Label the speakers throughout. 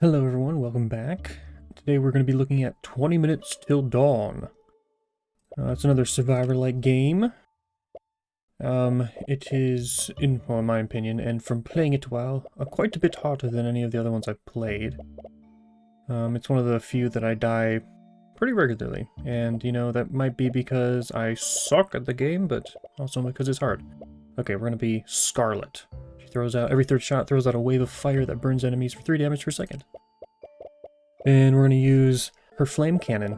Speaker 1: Hello everyone, welcome back. Today we're going to be looking at 20 Minutes Till Dawn. It's another survivor-like game. It is, in my opinion, and from playing it a while, quite a bit harder than any of the other ones I've played. It's one of the few that I die pretty regularly, and you know, that might be because I suck at the game, but also because it's hard. Okay, we're going to be Scarlet. She throws out, every third shot throws out a wave of fire that burns enemies for 3 damage per second. And we're going to use her flame cannon.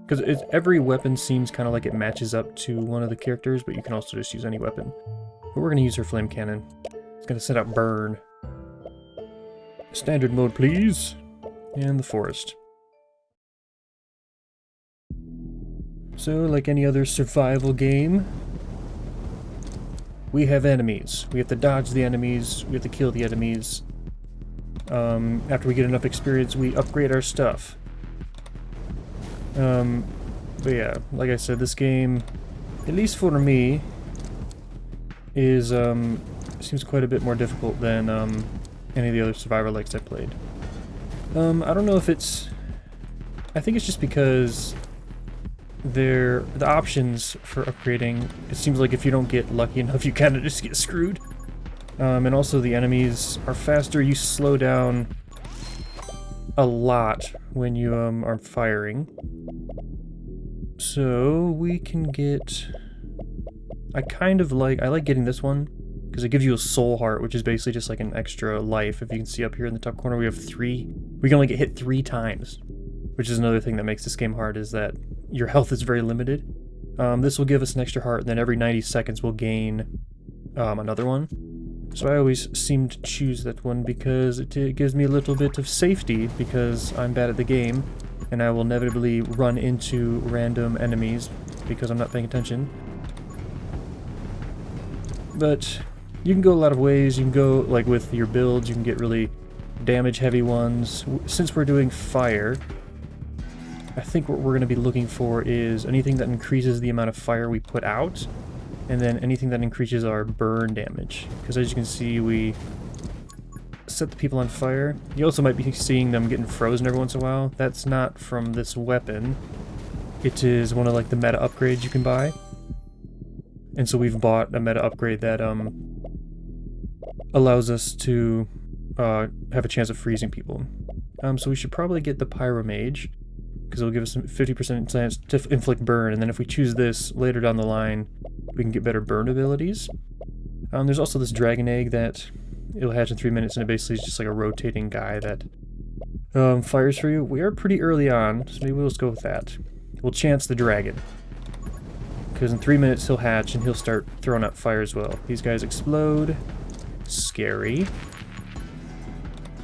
Speaker 1: Because every weapon seems kind of like it matches up to one of the characters, but you can also just use any weapon. But we're going to use her flame cannon. It's going to set out burn. Standard mode, please. And the forest. So, like any other survival game, we have enemies. We have to dodge the enemies. We have to kill the enemies. After we get enough experience, we upgrade our stuff. But yeah, like I said, this game, at least for me, is, seems quite a bit more difficult than, any of the other survivor-likes I played. I don't know if it's... I think it's just because the options for upgrading, it seems like if you don't get lucky enough, you kind of just get screwed. And also the enemies are faster. You slow down a lot when you are firing. So we can get... I like getting this one because it gives you a soul heart, which is basically just like an extra life. If you can see up here in the top corner, we have 3. We can only get hit 3 times, which is another thing that makes this game hard, is that your health is very limited. This will give us an extra heart, and then every 90 seconds we'll gain another one. So I always seem to choose that one because it gives me a little bit of safety, because I'm bad at the game and I will inevitably run into random enemies because I'm not paying attention. But you can go a lot of ways. You can go, like with your builds, you can get really damage heavy ones. Since we're doing fire, I think what we're going to be looking for is anything that increases the amount of fire we put out, and then anything that increases our burn damage. Because as you can see, we set the people on fire. You also might be seeing them getting frozen every once in a while. That's not from this weapon. It is one of like the meta upgrades you can buy. And so we've bought a meta upgrade that allows us to have a chance of freezing people. So we should probably get the Pyro Mage, because it'll give us a 50% chance to inflict burn, and then if we choose this later down the line, we can get better burn abilities. There's also this dragon egg that it'll hatch in 3 minutes, and it basically is just like a rotating guy that fires for you. We are pretty early on, so maybe we'll just go with that. We'll chance the dragon, because in 3 minutes he'll hatch and he'll start throwing out fire as well. These guys explode. Scary.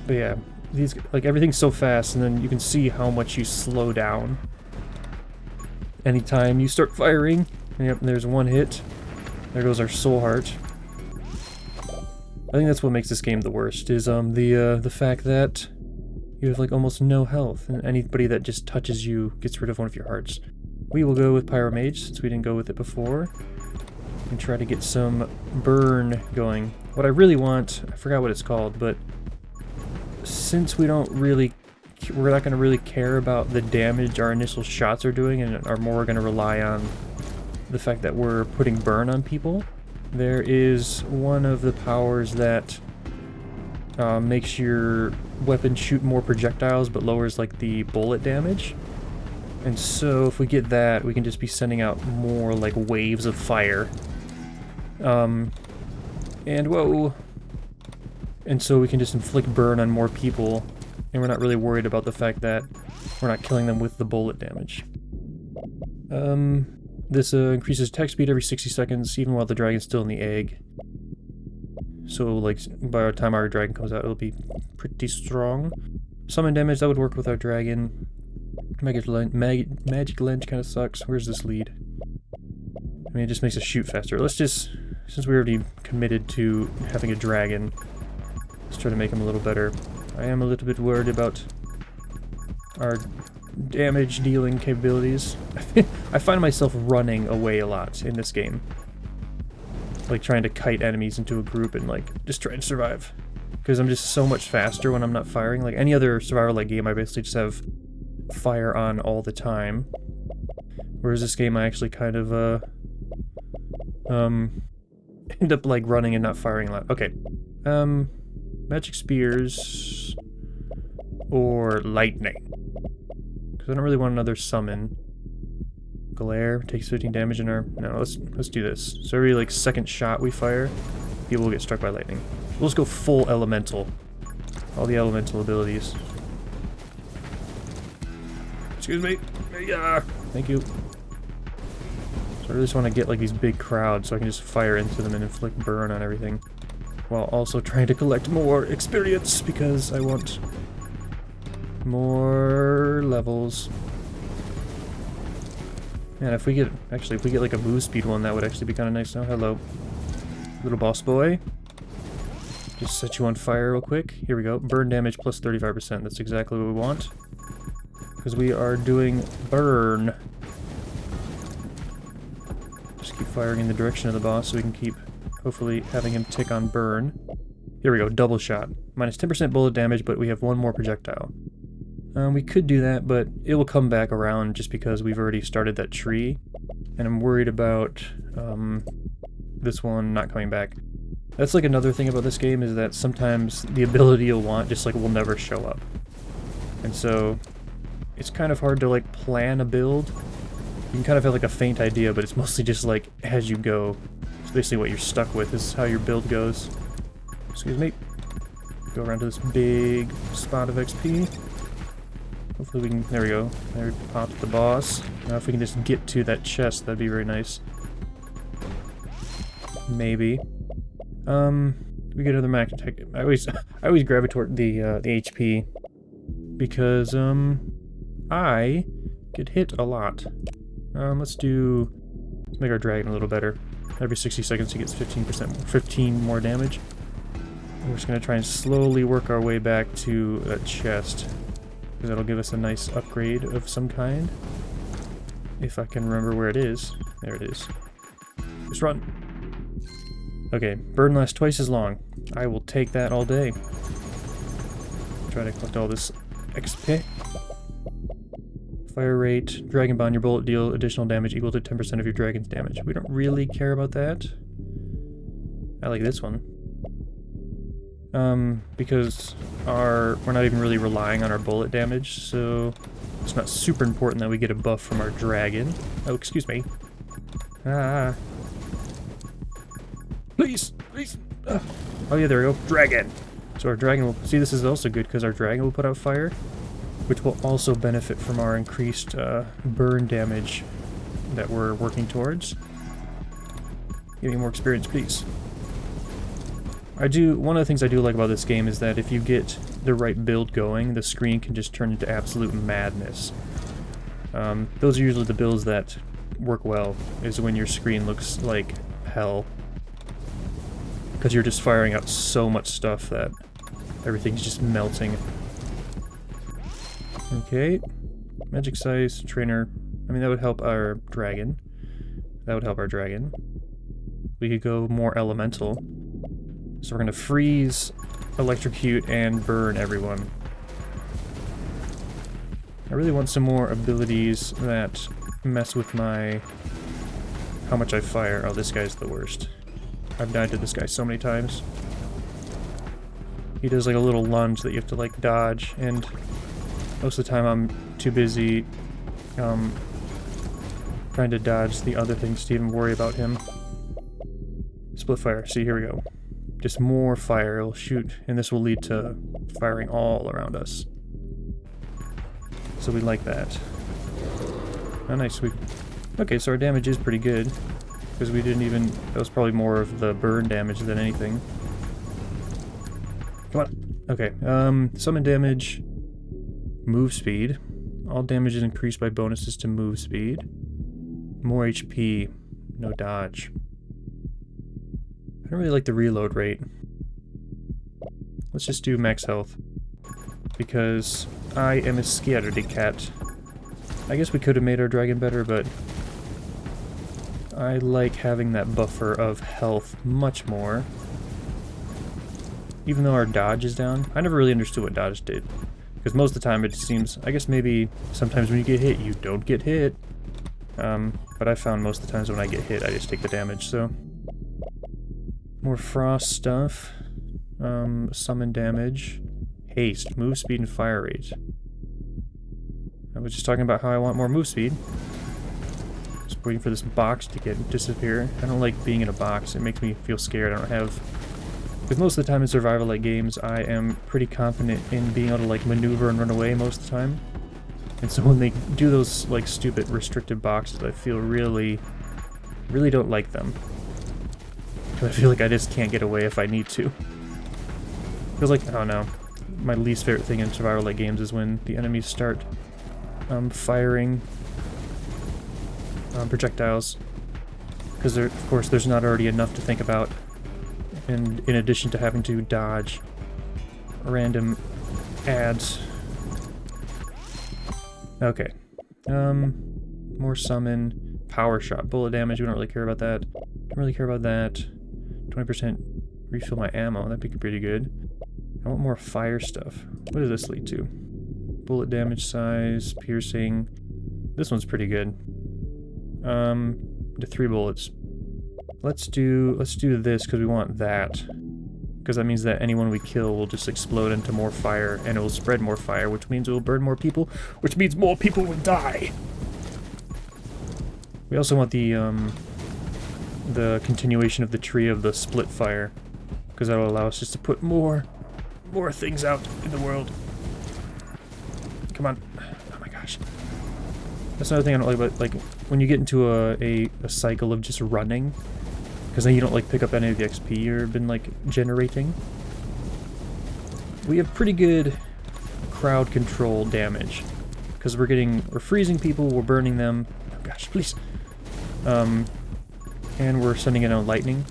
Speaker 1: But yeah, these, like, everything's so fast, and then you can see how much you slow down anytime you start firing. Yep, there's one hit. There goes our soul heart. I think that's what makes this game the worst, is the fact that you have like almost no health, and anybody that just touches you gets rid of one of your hearts. We will go with Pyro Mage, since we didn't go with it before, and try to get some burn going. What I really want, I forgot what it's called, but since we're not going to really care about the damage our initial shots are doing, and are more going to rely on the fact that we're putting burn on people, there is one of the powers that makes your weapon shoot more projectiles but lowers like the bullet damage. And so if we get that, we can just be sending out more like waves of fire. And whoa! And so we can just inflict burn on more people, and we're not really worried about the fact that we're not killing them with the bullet damage. This increases attack speed every 60 seconds, even while the dragon's still in the egg. So, like, by the time our dragon comes out, it'll be pretty strong. Summon damage, that would work with our dragon. Magic Lens kind of sucks. Where's this lead? I mean, it just makes us shoot faster. Let's just, since we already committed to having a dragon, let's try to make him a little better. I am a little bit worried about our damage dealing capabilities. I find myself running away a lot in this game. Like trying to kite enemies into a group and like just try to survive. because I'm just so much faster when I'm not firing. Like any other survival-like game, I basically just have fire on all the time. Whereas this game, I actually kind of, end up, like, running and not firing a lot. Okay. Magic spears... or lightning. Because I don't really want another summon. Glare takes 15 damage in our... No, let's do this. So every, like, second shot we fire, people will get struck by lightning. We'll just go full elemental. All the elemental abilities. Excuse me. Yeah. Thank you. So I really just want to get, like, these big crowds so I can just fire into them and inflict burn on everything. While also trying to collect more experience, because I want more levels. And if we get, actually, if we get like a move speed one, that would actually be kind of nice now. Hello, little boss boy. Just set you on fire real quick. Here we go. Burn damage plus 35%. That's exactly what we want. Because we are doing burn. Just keep firing in the direction of the boss so we can keep, hopefully, having him tick on burn. Here we go. Double shot. Minus 10% bullet damage, but we have one more projectile. We could do that, but it will come back around just because we've already started that tree. And I'm worried about this one not coming back. That's like another thing about this game, is that sometimes the ability you'll want just like will never show up. And so it's kind of hard to like plan a build. You can kind of have like a faint idea, but it's mostly just like as you go. It's basically what you're stuck with is how your build goes. Excuse me. Go around to this big spot of XP. Hopefully we can, there we go. There we popped the boss. Now if we can just get to that chest, that'd be very nice. Maybe. We get another max attack. I always gravitate toward the HP. Because, I get hit a lot. Let's make our dragon a little better. Every 60 seconds he gets 15 more damage. We're just gonna try and slowly work our way back to that chest. Because that'll give us a nice upgrade of some kind. If I can remember where it is. There it is. Just run! Okay, burn lasts twice as long. I will take that all day. Try to collect all this XP. Fire rate. Dragon Bond, your bullet deal additional damage equal to 10% of your dragon's damage. We don't really care about that. I like this one. Because we're not even really relying on our bullet damage, so it's not super important that we get a buff from our dragon. Oh, excuse me. Ah. Please! Please! Oh yeah, there we go. Dragon! So our dragon will... See, this is also good because our dragon will put out fire, which will also benefit from our increased burn damage that we're working towards. Give me more experience, please. One of the things I do like about this game is that if you get the right build going, the screen can just turn into absolute madness. Those are usually the builds that work well, is when your screen looks like hell. Because you're just firing out so much stuff that everything's just melting. Okay. Magic size, trainer. I mean, that would help our dragon. That would help our dragon. We could go more elemental. So we're gonna freeze, electrocute, and burn everyone. I really want some more abilities that mess with how much I fire. Oh, this guy's the worst. I've died to this guy so many times. He does like a little lunge that you have to like dodge, and most of the time I'm too busy trying to dodge the other things to even worry about him. Split fire. See, here we go. Just more fire it'll shoot, and this will lead to firing all around us. So we like that. Oh, nice. Okay, so our damage is pretty good. Because we didn't even... That was probably more of the burn damage than anything. Come on. Okay, summon damage. Move speed. All damage is increased by bonuses to move speed. More HP. No dodge. I don't really like the reload rate. Let's just do max health. Because I am a scaredy cat. I guess we could have made our dragon better, but I like having that buffer of health much more. even though our dodge is down, I never really understood what dodge did. Because most of the time it seems, I guess maybe sometimes when you get hit, you don't get hit. But I found most of the times when I get hit, I just take the damage, so. More frost stuff. Summon damage. Haste, move speed, and fire rate. I was just talking about how I want more move speed. Just waiting for this box to disappear. I don't like being in a box. It makes me feel scared. I don't have... Because most of the time in survival-like games, I am pretty confident in being able to, like, maneuver and run away most of the time. And so when they do those, like, stupid restricted boxes, I feel really don't like them. Because I feel like I just can't get away if I need to. Feels like, I don't know, my least favorite thing in survival-like games is when the enemies start firing projectiles. Because, of course, there's not already enough to think about. And in addition to having to dodge random ads. Okay. More summon. Power shot. Bullet damage, we don't really care about that. Don't really care about that. 20% refill my ammo, that'd be pretty good. I want more fire stuff. What does this lead to? Bullet damage size, piercing. This one's pretty good. To 3 bullets. Let's do this because we want that. Because that means that anyone we kill will just explode into more fire, and it will spread more fire, which means it will burn more people, which means more people will die. We also want the continuation of the tree of the split fire, because that will allow us just to put more things out in the world. Come on. Oh my gosh. That's another thing I don't like about, like, when you get into a cycle of just running, because then you don't, like, pick up any of the XP you've been, like, generating. We have pretty good crowd control damage, because we're freezing people, we're burning them. Oh gosh, please. And we're sending in out lightning.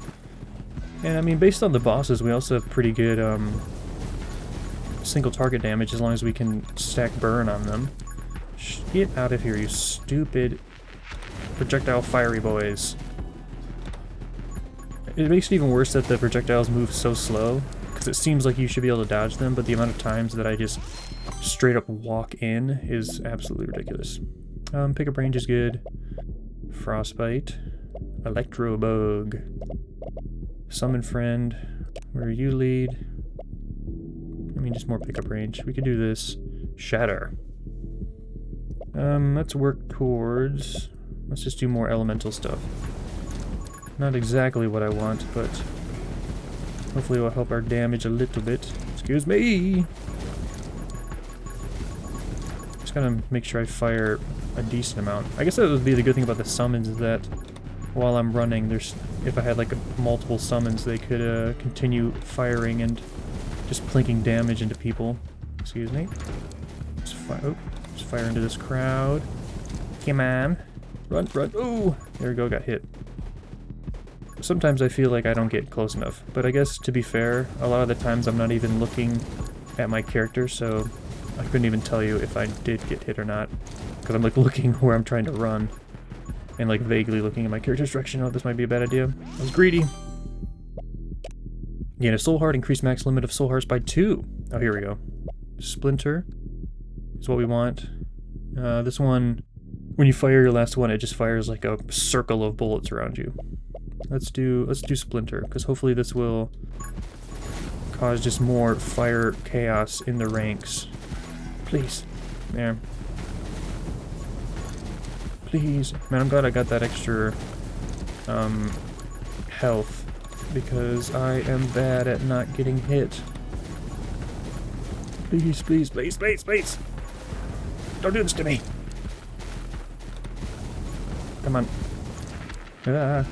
Speaker 1: And I mean, based on the bosses, we also have pretty good single target damage as long as we can stack burn on them. Get out of here, you stupid projectile fiery boys. It makes it even worse that the projectiles move so slow, because it seems like you should be able to dodge them, but the amount of times that I just straight up walk in is absolutely ridiculous. Pickup range is good. Frostbite. Electro bug. Summon friend. Where you lead. I mean, just more pickup range. We could do this. Shatter. Let's work towards... Let's just do more elemental stuff. Not exactly what I want, but hopefully it will help our damage a little bit. Excuse me! Just gotta make sure I fire a decent amount. I guess that would be the good thing about the summons, is that while I'm running, if I had like multiple summons, they could continue firing and just plinking damage into people. Excuse me. Just fire into this crowd. Come on. Run, run. Ooh! There we go, got hit. Sometimes I feel like I don't get close enough, but I guess to be fair, a lot of the times I'm not even looking at my character, so I couldn't even tell you if I did get hit or not, because I'm like looking where I'm trying to run, and like vaguely looking at my character's direction. Oh, this might be a bad idea. I was greedy. Gain a soul heart, increase max limit of soul hearts by 2. Oh, here we go. Splinter is what we want. This one, when you fire your last one, it just fires like a circle of bullets around you. Let's do Splinter, because hopefully this will cause just more fire chaos in the ranks. Please. There. Please. Man, I'm glad I got that extra health, because I am bad at not getting hit. Please, please, please, please, please! Don't do this to me! Come on. Ah.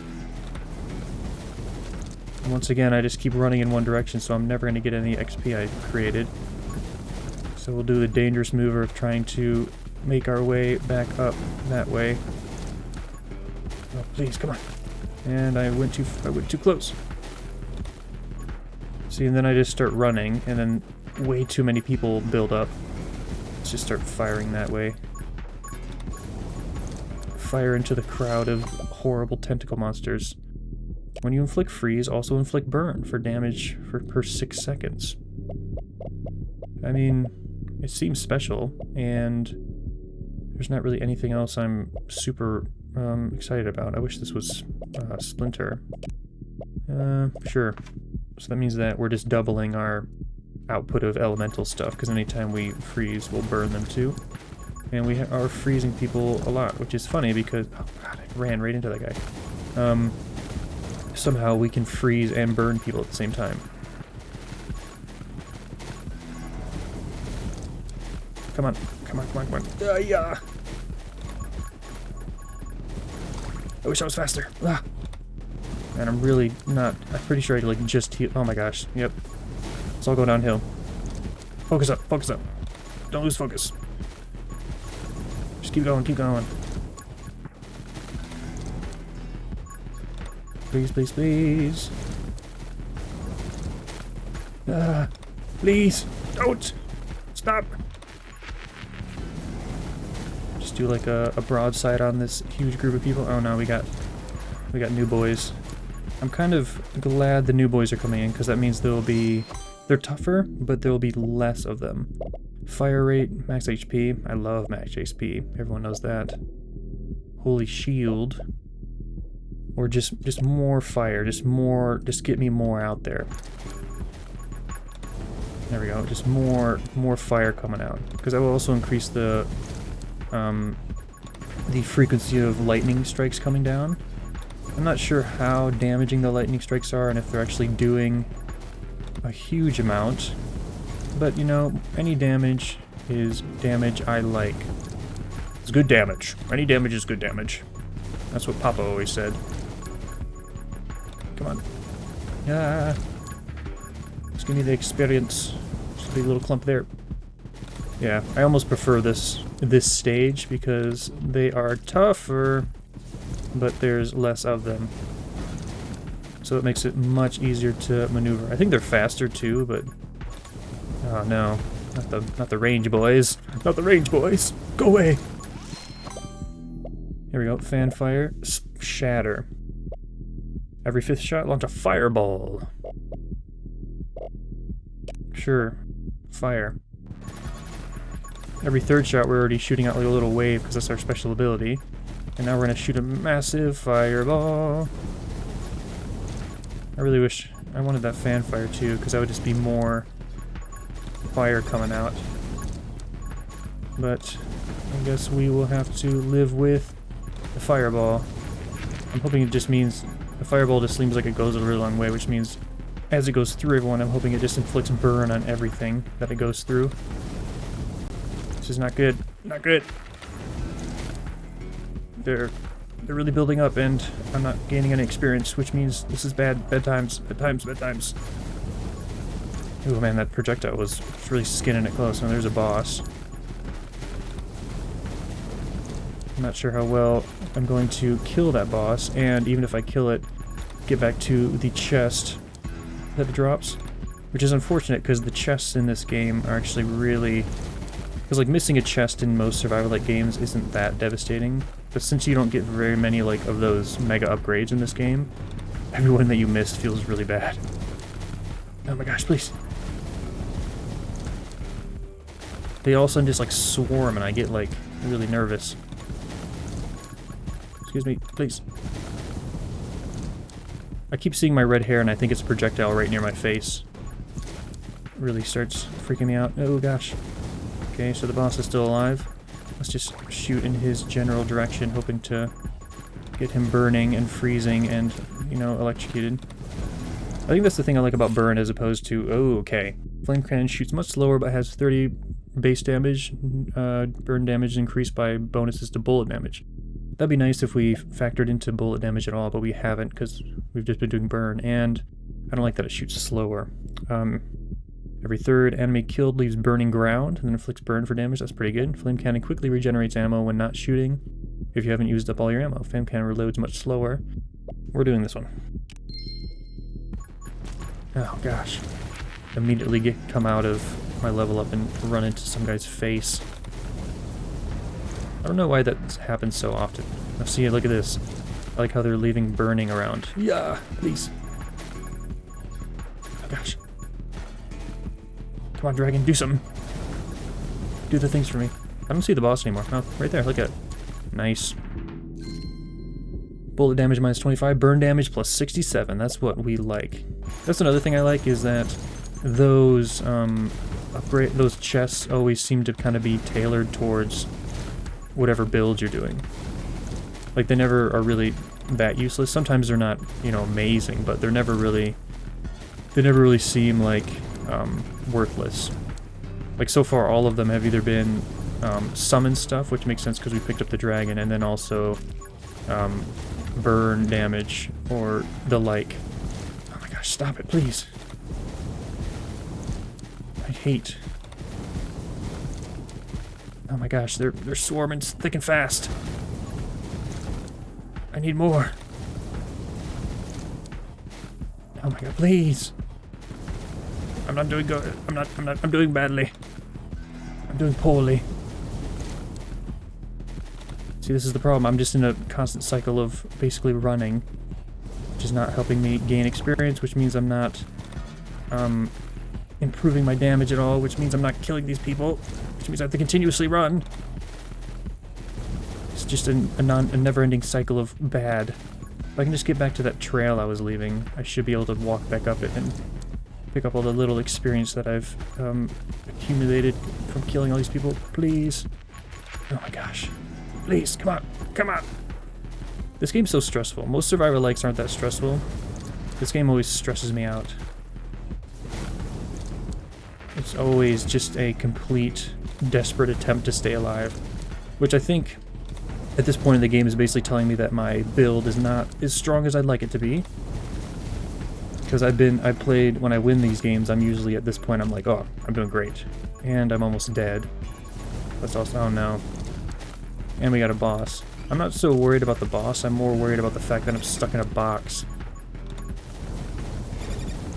Speaker 1: Once again, I just keep running in one direction, so I'm never going to get any XP I created. So we'll do the dangerous maneuver of trying to make our way back up that way. Oh, please, come on. And I went too close. See, and then I just start running, and then way too many people build up. Let's just start firing that way. Fire into the crowd of horrible tentacle monsters. When you inflict freeze, also inflict burn for damage per 6 seconds. I mean, it seems special, and there's not really anything else I'm super excited about. I wish this was Splinter. Sure. So that means that we're just doubling our output of elemental stuff, because anytime we freeze, we'll burn them too. And we are freezing people a lot, which is funny because... Oh god, I ran right into that guy. Somehow we can freeze and burn people at the same time. Come on, come on, come on, come on. Yeah. I wish I was faster. Ah. And I'm really not... I'm pretty sure I could, like, just heal... Oh my gosh, yep. It's all going downhill. Focus up, focus up. Don't lose focus. Just keep going, keep going. Please, please, please. Ah, please, don't stop. Just do like a broadside on this huge group of people. Oh no, we got new boys. I'm kind of glad the new boys are coming in, because that means they're tougher, but there will be less of them. Fire rate, max HP. I love max HP. Everyone knows that. Holy shield. Or just more fire. Just get me more out there. There we go. Just more fire coming out. Because I will also increase the frequency of lightning strikes coming down. I'm not sure how damaging the lightning strikes are and if they're actually doing a huge amount. But, you know, any damage is damage I like. It's good damage. Any damage is good damage. That's what Papa always said. Come on. Ah. Just give me the experience. Just a big little clump there. Yeah, I almost prefer this stage because they are tougher, but there's less of them. So it makes it much easier to maneuver. I think they're faster too, but... Oh no. Not the range boys. Not the range boys! Go away! Here we go. Fan fire. Shatter. Every 5th shot, launch a fireball. Sure. Fire. Every 3rd shot, we're already shooting out like a little wave because that's our special ability. And now we're going to shoot a massive fireball. I really wish I wanted that fan fire too, because that would just be more fire coming out. But I guess we will have to live with the fireball. I'm hoping it just means the fireball just seems like it goes a really long way, which means as it goes through everyone, I'm hoping it just inflicts burn on everything that it goes through. This is not good. Not good. They're really building up, and I'm not gaining any experience, which means this is bad. Bad times. Bad times. Bad times. Oh man, that projectile was really skinning it close. Now there's a boss. I'm not sure how well I'm going to kill that boss, and even if I kill it, get back to the chest that it drops. Which is unfortunate, because the chests in this game are actually really... Because, like, missing a chest in most survival-like games isn't that devastating. But since you don't get very many, like, of those mega upgrades in this game, every one that you missed feels really bad. Oh my gosh, please. They all of a sudden just, like, swarm, and I get, like, really nervous. Excuse me, please. I keep seeing my red hair, and I think it's a projectile right near my face. It really starts freaking me out. Oh gosh. Okay, so the boss is still alive. Let's just shoot in his general direction, hoping to get him burning and freezing and, you know, electrocuted. I think that's the thing I like about burn as opposed to... Oh, okay. Flame cannon shoots much slower but has 30 base damage. Burn damage increased by bonuses to bullet damage. That'd be nice if we factored into bullet damage at all, but we haven't because we've just been doing burn, and I don't like that it shoots slower. Every 3rd enemy killed leaves burning ground, and then inflicts burn for damage. That's pretty good. Flame cannon quickly regenerates ammo when not shooting if you haven't used up all your ammo. Flame cannon reloads much slower. We're doing this one. Oh gosh. Immediately come out of my level up and run into some guy's face. I don't know why that happens so often. Now see, look at this. I like how they're leaving burning around. Yeah, please. Oh gosh. Come on, dragon, do something. Do the things for me. I don't see the boss anymore. Oh, right there, look at it. Nice. Bullet damage minus 25, burn damage plus 67. That's what we like. That's another thing I like, is that those those chests always seem to kind of be tailored towards whatever build you're doing. Like, they never are really that useless. Sometimes they're not, you know, amazing, but they never really seem like worthless. Like, so far all of them have either been summon stuff, which makes sense because we picked up the dragon, and then also burn damage or the like. Oh my gosh, stop it, please. I hate. Oh my gosh, they're swarming thick and fast. I need more. Oh my god, please. I'm not doing good. I'm doing badly. I'm doing poorly. See, this is the problem. I'm just in a constant cycle of basically running, which is not helping me gain experience, which means I'm not improving my damage at all, which means I'm not killing these people, which means I have to continuously run. It's just a never-ending cycle of bad. If I can just get back to that trail I was leaving, I should be able to walk back up it and pick up all the little experience that I've accumulated from killing all these people. Please. Oh my gosh. Please, come on. Come on. This game's so stressful. Most survivor likes aren't that stressful. This game always stresses me out. It's always just a complete, desperate attempt to stay alive. Which I think, at this point in the game, is basically telling me that my build is not as strong as I'd like it to be. Because when I win these games, I'm usually, at this point, I'm like, oh, I'm doing great. And I'm almost dead. That's also, oh no. And we got a boss. I'm not so worried about the boss, I'm more worried about the fact that I'm stuck in a box.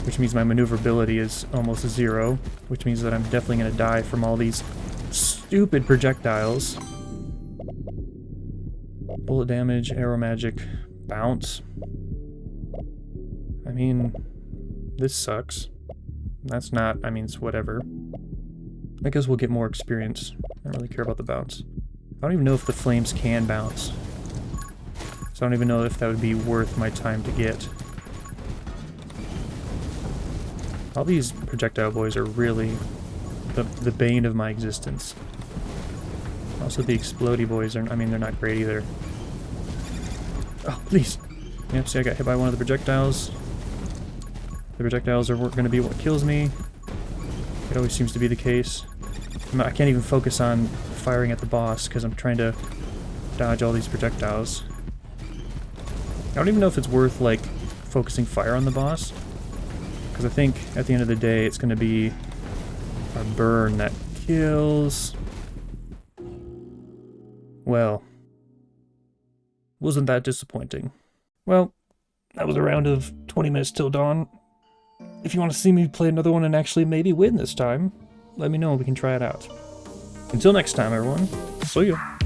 Speaker 1: Which means my maneuverability is almost 0, which means that I'm definitely going to die from all these stupid projectiles. Bullet damage, arrow magic, bounce. I mean, this sucks. That's not, I mean, it's whatever. I guess we'll get more experience. I don't really care about the bounce. I don't even know if the flames can bounce. So I don't even know if that would be worth my time to get. All these projectile boys are really the bane of my existence. Also the explodey boys are, I mean, they're not great either. Oh, please. Yep, see, I got hit by one of the projectiles. The projectiles are going to be what kills me. It always seems to be the case. I can't even focus on firing at the boss because I'm trying to dodge all these projectiles. I don't even know if it's worth, like, focusing fire on the boss. Because I think, at the end of the day, it's going to be a burn that kills. Well, wasn't that disappointing? Well, that was a round of 20 minutes till dawn. If you want to see me play another one and actually maybe win this time, let me know and we can try it out. Until next time, everyone. See ya.